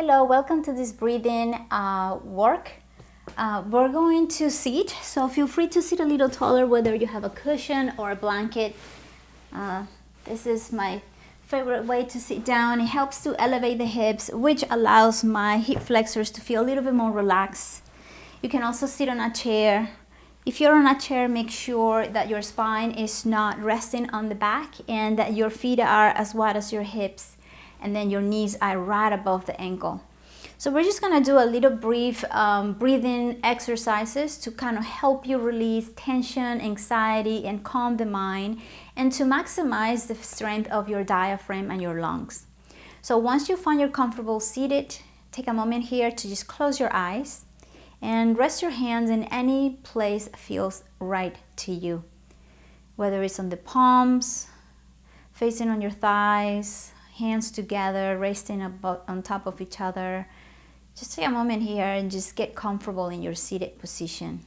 Hello, welcome to this breathing work. We're going to sit, so feel free to sit a little taller, whether you have a cushion or a blanket. This is my favorite way to sit down. It helps to elevate the hips, which allows my hip flexors to feel a little bit more relaxed. You can also sit on a chair. If you're on a chair, make sure that your spine is not resting on the back and that your feet are as wide as your hips, and then your knees are right above the ankle. So we're just gonna do a little brief breathing exercises to kind of help you release tension, anxiety, and calm the mind, and to maximize the strength of your diaphragm and your lungs. So once you find you're comfortable seated, take a moment here to just close your eyes and rest your hands in any place that feels right to you. Whether it's on the palms, facing on your thighs, hands together, resting on top of each other. Just take a moment here and just get comfortable in your seated position.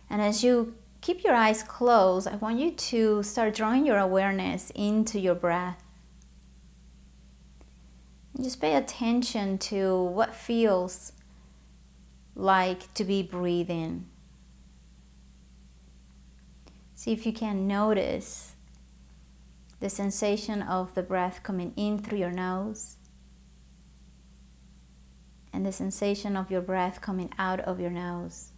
And as you keep your eyes closed, I want you to start drawing your awareness into your breath. And just pay attention to what feels like to be breathing. See if you can notice the sensation of the breath coming in through your nose and the sensation of your breath coming out of your nose.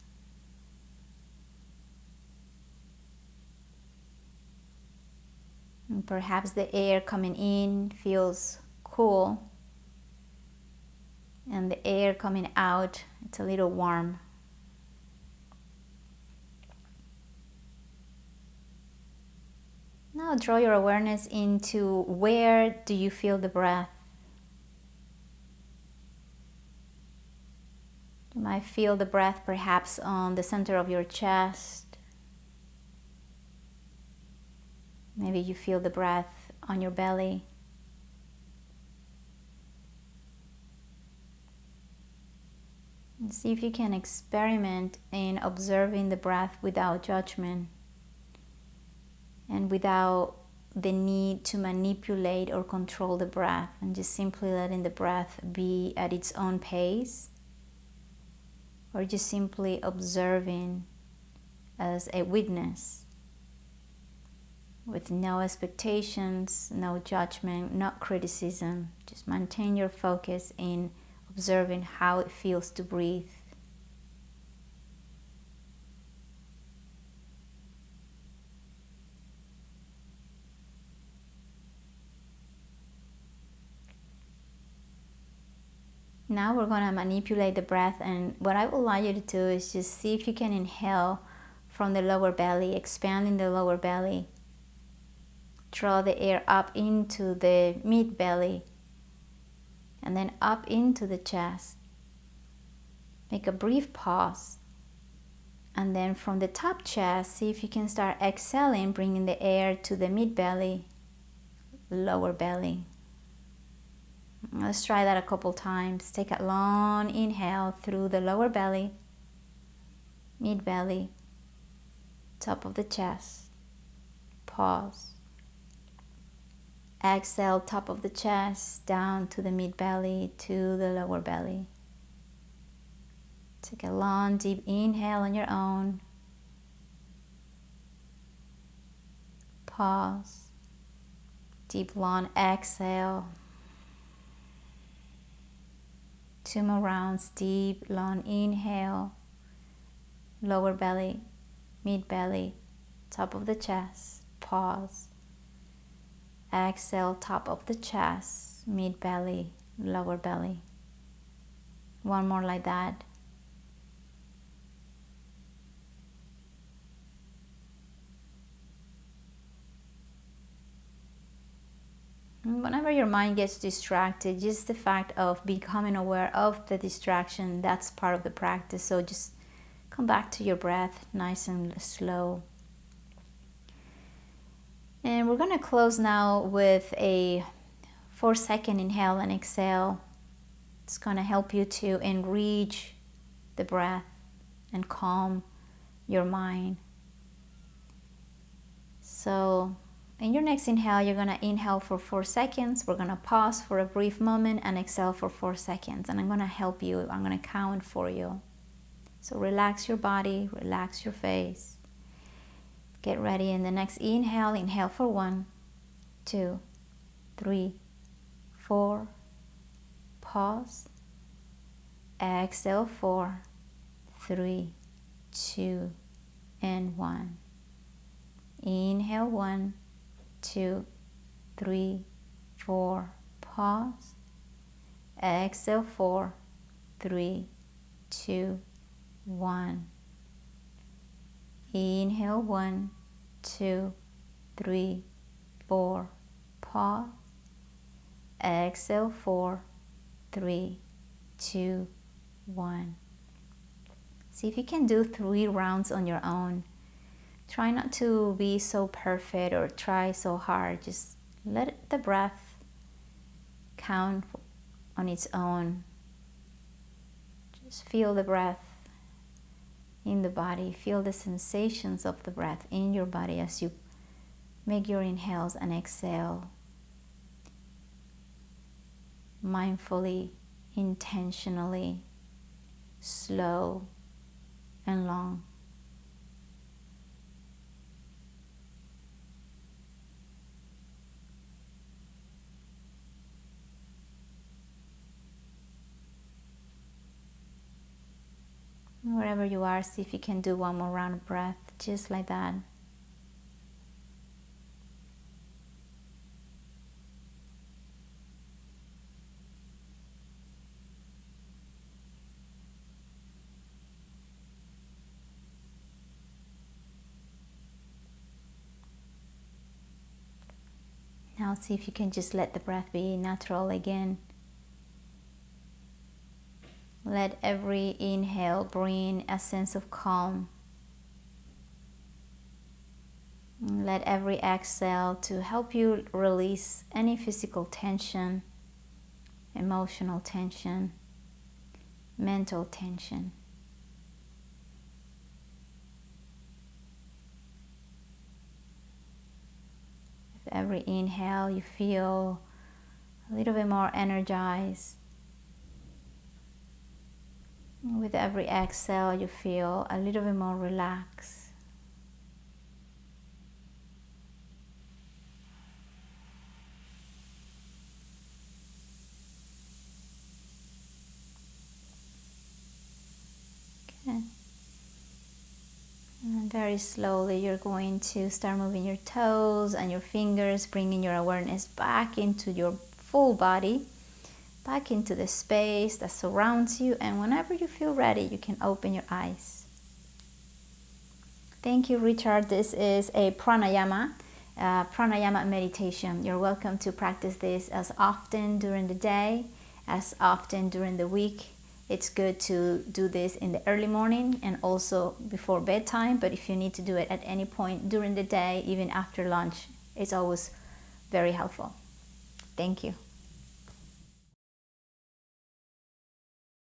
And perhaps the air coming in feels cool, and the air coming out, it's a little warm. Now draw your awareness into where do you feel the breath. You might feel the breath perhaps on the center of your chest. Maybe you feel the breath on your belly. And see if you can experiment in observing the breath without judgment and without the need to manipulate or control the breath, and just simply letting the breath be at its own pace, or just simply observing as a witness with no expectations, no judgment, no criticism. Just maintain your focus in observing how it feels to breathe. Now we're going to manipulate the breath, and what I would like you to do is just see if you can inhale from the lower belly, expanding the lower belly. Draw the air up into the mid belly and then up into the chest. Make a brief pause, and then from the top chest, see if you can start exhaling, bringing the air to the mid belly, lower belly. Let's try that a couple times. Take a long inhale through the lower belly, mid belly, top of the chest. Pause. Exhale, top of the chest, down to the mid belly, to the lower belly. Take a long, deep inhale on your own. Pause. Deep, long exhale. 2 more rounds. Deep, long inhale. Lower belly, mid belly, top of the chest. Pause. Exhale, top of the chest, mid belly, lower belly. 1 more like that. Whenever your mind gets distracted, just the fact of becoming aware of the distraction, that's part of the practice. So just come back to your breath, nice and slow. And we're going to close now with a 4-second inhale and exhale. It's going to help you to enrich the breath and calm your mind. So in your next inhale, you're gonna inhale for 4 seconds. We're gonna pause for a brief moment and exhale for 4 seconds. And I'm gonna help you. I'm gonna count for you. So relax your body, relax your face. Get ready. In the next inhale, inhale for 1, 2, 3, 4. Pause. Exhale 4, 3, 2, and 1. Inhale 1, 2, 3, 4. Pause. Exhale 4, 3, 2, 1. Inhale 1, 2, 3, 4. Pause. Exhale 4, 3, 2, 1. See if you can do 3 rounds on your own. Try not to be so perfect or try so hard. Just let the breath count on its own. Just feel the breath in the body. Feel the sensations of the breath in your body as you make your inhales and exhale. Mindfully, intentionally, slow and long. Wherever you are, see if you can do one more round of breath, just like that. Now see if you can just let the breath be natural again. Let every inhale bring a sense of calm. Let every exhale to help you release any physical tension, emotional tension, mental tension. With every inhale, you feel a little bit more energized. With every exhale, you feel a little bit more relaxed. Okay. And very slowly, you're going to start moving your toes and your fingers, bringing your awareness back into your full body, back into the space that surrounds you, and whenever you feel ready, you can open your eyes. Thank you, Richard. This is a pranayama meditation. You're welcome to practice this as often during the day, as often during the week. It's good to do this in the early morning and also before bedtime, but if you need to do it at any point during the day, even after lunch, it's always very helpful. Thank you.